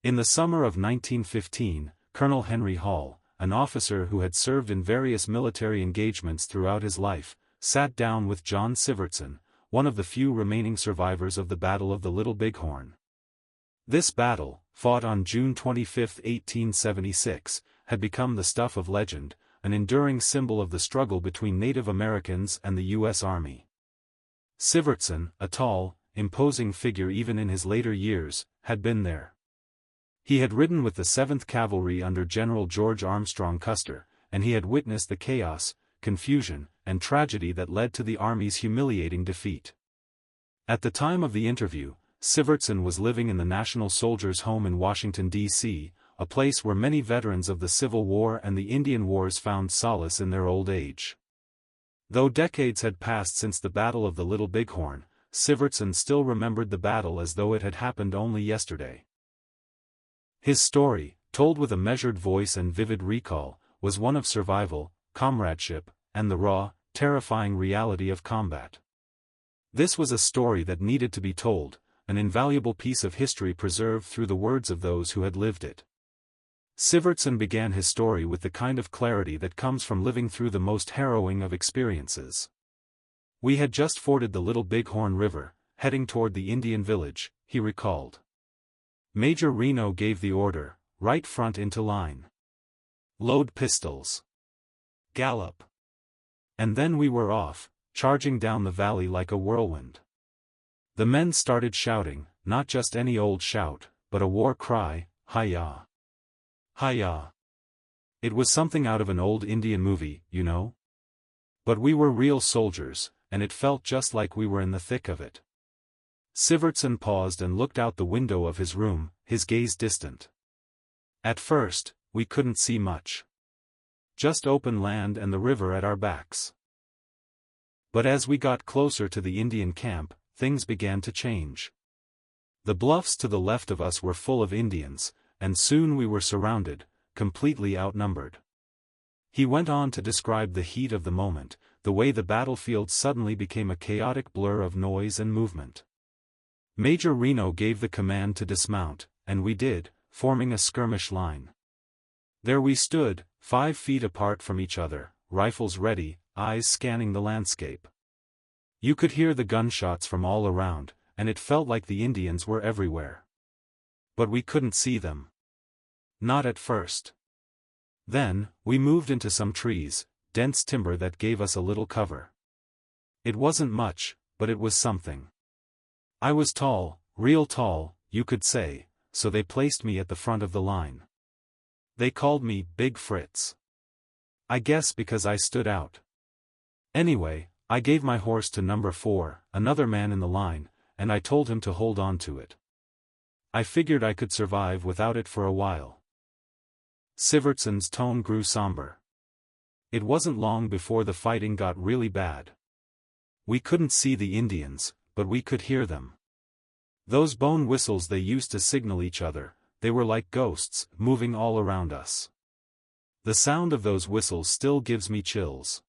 In the summer of 1915, Colonel Henry Hall, an officer who had served in various military engagements throughout his life, sat down with John Sivertsen, one of the few remaining survivors of the Battle of the Little Bighorn. This battle, fought on June 25, 1876, had become the stuff of legend, an enduring symbol of the struggle between Native Americans and the U.S. Army. Sivertsen, a tall, imposing figure even in his later years, had been there. He had ridden with the 7th Cavalry under General George Armstrong Custer, and he had witnessed the chaos, confusion, and tragedy that led to the Army's humiliating defeat. At the time of the interview, Sivertsen was living in the National Soldiers' Home in Washington, D.C., a place where many veterans of the Civil War and the Indian Wars found solace in their old age. Though decades had passed since the Battle of the Little Bighorn, Sivertsen still remembered the battle as though it had happened only yesterday. His story, told with a measured voice and vivid recall, was one of survival, comradeship, and the raw, terrifying reality of combat. This was a story that needed to be told, an invaluable piece of history preserved through the words of those who had lived it. Sivertsen began his story with the kind of clarity that comes from living through the most harrowing of experiences. "We had just forded the Little Bighorn River, heading toward the Indian village," he recalled. "Major Reno gave the order, 'Right front into line. Load pistols. Gallop.' And then we were off, charging down the valley like a whirlwind. The men started shouting, not just any old shout, but a war cry, 'Hi-yah! Hi-yah!' It was something out of an old Indian movie, you know? But we were real soldiers, and it felt just like we were in the thick of it." Sivertsen paused and looked out the window of his room, his gaze distant. "At first, we couldn't see much. Just open land and the river at our backs. But as we got closer to the Indian camp, things began to change. The bluffs to the left of us were full of Indians, and soon we were surrounded, completely outnumbered." He went on to describe the heat of the moment, the way the battlefield suddenly became a chaotic blur of noise and movement. Major Reno gave the command to dismount, and we did, forming a skirmish line. There we stood, 5 feet apart from each other, rifles ready, eyes scanning the landscape. You could hear the gunshots from all around, and it felt like the Indians were everywhere. But we couldn't see them. Not at first. Then, we moved into some trees, dense timber that gave us a little cover. It wasn't much, but it was something. I was tall, real tall, you could say, so they placed me at the front of the line. They called me Big Fritz. I guess because I stood out. Anyway, I gave my horse to number 4, another man in the line, and I told him to hold on to it. I figured I could survive without it for a while." Sivertsen's tone grew somber. "It wasn't long before the fighting got really bad. We couldn't see the Indians, but we could hear them. Those bone whistles they used to signal each other, they were like ghosts, moving all around us. The sound of those whistles still gives me chills.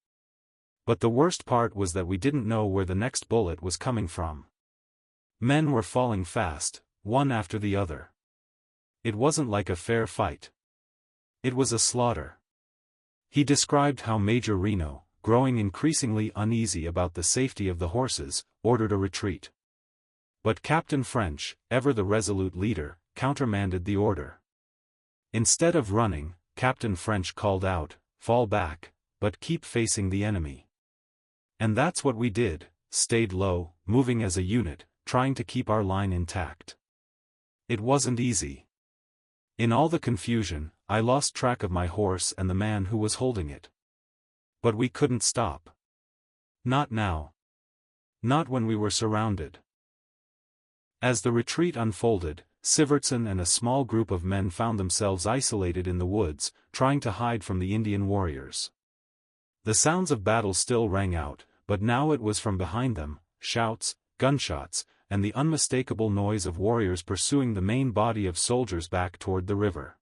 But the worst part was that we didn't know where the next bullet was coming from. Men were falling fast, one after the other. It wasn't like a fair fight. It was a slaughter." He described how Major Reno, growing increasingly uneasy about the safety of the horses, ordered a retreat. But Captain French, ever the resolute leader, countermanded the order. Instead of running, Captain French called out, "Fall back, but keep facing the enemy." And that's what we did, stayed low, moving as a unit, trying to keep our line intact. It wasn't easy. In all the confusion, I lost track of my horse and the man who was holding it. But we couldn't stop. Not now. Not when we were surrounded. As the retreat unfolded, Sivertsen and a small group of men found themselves isolated in the woods, trying to hide from the Indian warriors. The sounds of battle still rang out, but now it was from behind them, shouts, gunshots, and the unmistakable noise of warriors pursuing the main body of soldiers back toward the river.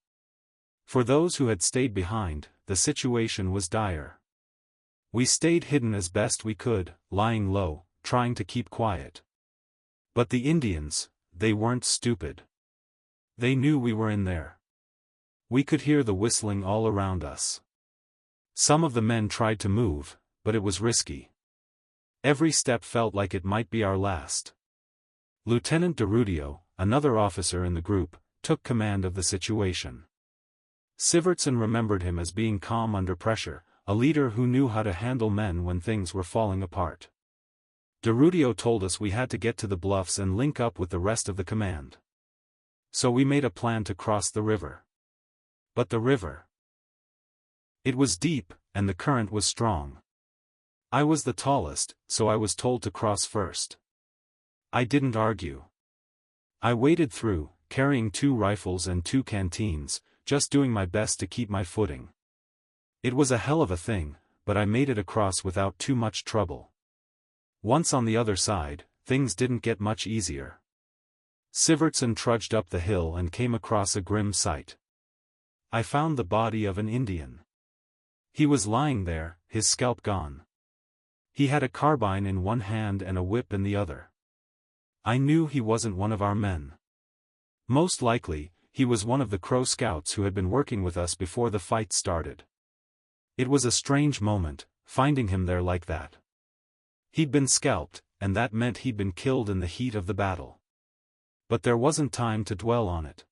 For those who had stayed behind, the situation was dire. We stayed hidden as best we could, lying low, trying to keep quiet. But the Indians, they weren't stupid. They knew we were in there. We could hear the whistling all around us. Some of the men tried to move, but it was risky. Every step felt like it might be our last. Lieutenant DeRudio, another officer in the group, took command of the situation. Sivertsen remembered him as being calm under pressure, a leader who knew how to handle men when things were falling apart. DeRudio told us we had to get to the bluffs and link up with the rest of the command. So we made a plan to cross the river. But the river. It was deep, and the current was strong. I was the tallest, so I was told to cross first. I didn't argue. I waded through, carrying 2 rifles and 2 canteens, just doing my best to keep my footing. It was a hell of a thing, but I made it across without too much trouble. Once on the other side, things didn't get much easier. Sivertsen trudged up the hill and came across a grim sight. I found the body of an Indian. He was lying there, his scalp gone. He had a carbine in one hand and a whip in the other. I knew he wasn't one of our men. Most likely, he was one of the Crow scouts who had been working with us before the fight started. It was a strange moment, finding him there like that. He'd been scalped, and that meant he'd been killed in the heat of the battle. But there wasn't time to dwell on it.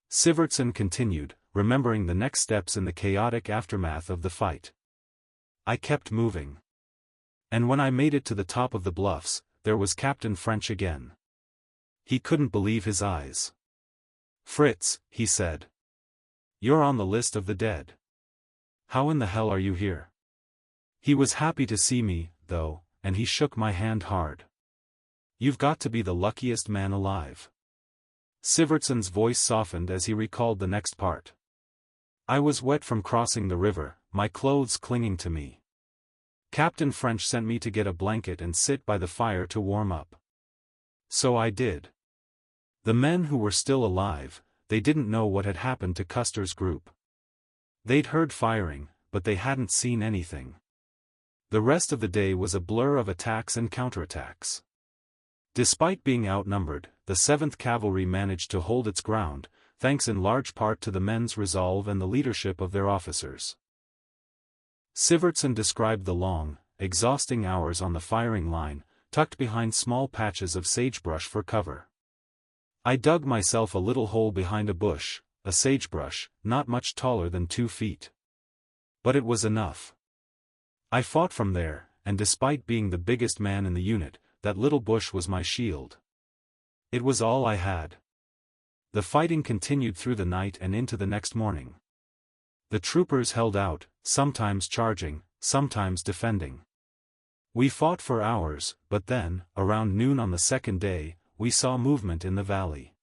Sivertsen continued, remembering the next steps in the chaotic aftermath of the fight. I kept moving. And when I made it to the top of the bluffs, there was Captain French again. He couldn't believe his eyes. "Fritz," he said. "You're on the list of the dead. How in the hell are you here?" He was happy to see me, though, and he shook my hand hard. "You've got to be the luckiest man alive." Sivertsen's voice softened as he recalled the next part. "I was wet from crossing the river, my clothes clinging to me. Captain French sent me to get a blanket and sit by the fire to warm up. So I did." The men who were still alive, they didn't know what had happened to Custer's group. They'd heard firing, but they hadn't seen anything. The rest of the day was a blur of attacks and counterattacks. Despite being outnumbered, the 7th Cavalry managed to hold its ground, thanks in large part to the men's resolve and the leadership of their officers. Sivertsen described the long, exhausting hours on the firing line, tucked behind small patches of sagebrush for cover. I dug myself a little hole behind a bush, a sagebrush, not much taller than 2 feet. But it was enough. I fought from there, and despite being the biggest man in the unit, that little bush was my shield. It was all I had. The fighting continued through the night and into the next morning. The troopers held out, sometimes charging, sometimes defending. We fought for hours, but then, around noon on the second day, we saw movement in the valley.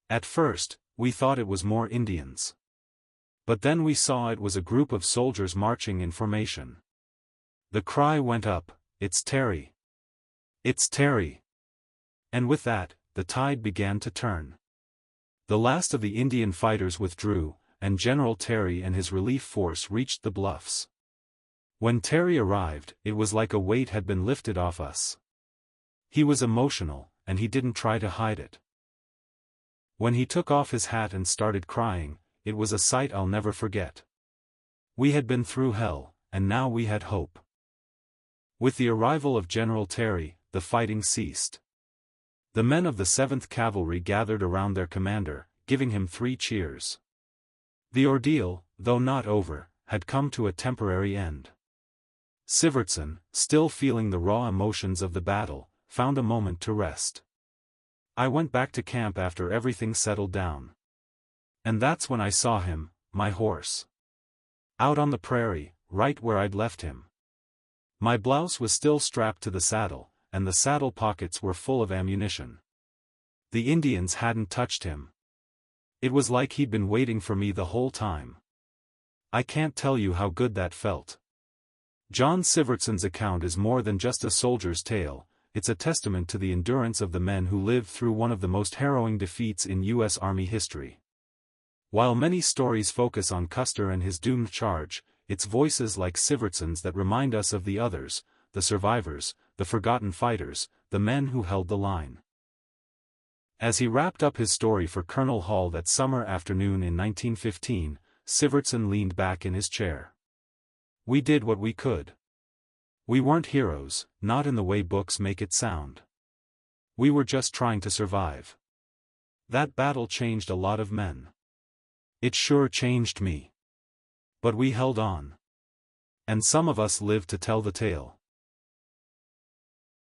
At first, we thought it was more Indians. But then we saw it was a group of soldiers marching in formation. The cry went up, "It's Terry! It's Terry!" And with that, the tide began to turn. The last of the Indian fighters withdrew, and General Terry and his relief force reached the bluffs. When Terry arrived, it was like a weight had been lifted off us. He was emotional, and he didn't try to hide it. When he took off his hat and started crying, it was a sight I'll never forget. We had been through hell, and now we had hope. With the arrival of General Terry, the fighting ceased. The men of the 7th Cavalry gathered around their commander, giving him 3 cheers. The ordeal, though not over, had come to a temporary end. Sivertsen, still feeling the raw emotions of the battle, found a moment to rest. I went back to camp after everything settled down. And that's when I saw him, my horse. Out on the prairie, right where I'd left him. My blouse was still strapped to the saddle, and the saddle pockets were full of ammunition. The Indians hadn't touched him. It was like he'd been waiting for me the whole time. I can't tell you how good that felt. John Sivertsen's account is more than just a soldier's tale, it's a testament to the endurance of the men who lived through one of the most harrowing defeats in U.S. Army history. While many stories focus on Custer and his doomed charge, it's voices like Sivertsen's that remind us of the others, the survivors, the forgotten fighters, the men who held the line. As he wrapped up his story for Colonel Hall that summer afternoon in 1915, Sivertsen leaned back in his chair. "We did what we could. We weren't heroes, not in the way books make it sound. We were just trying to survive. That battle changed a lot of men. It sure changed me. But we held on. And some of us lived to tell the tale."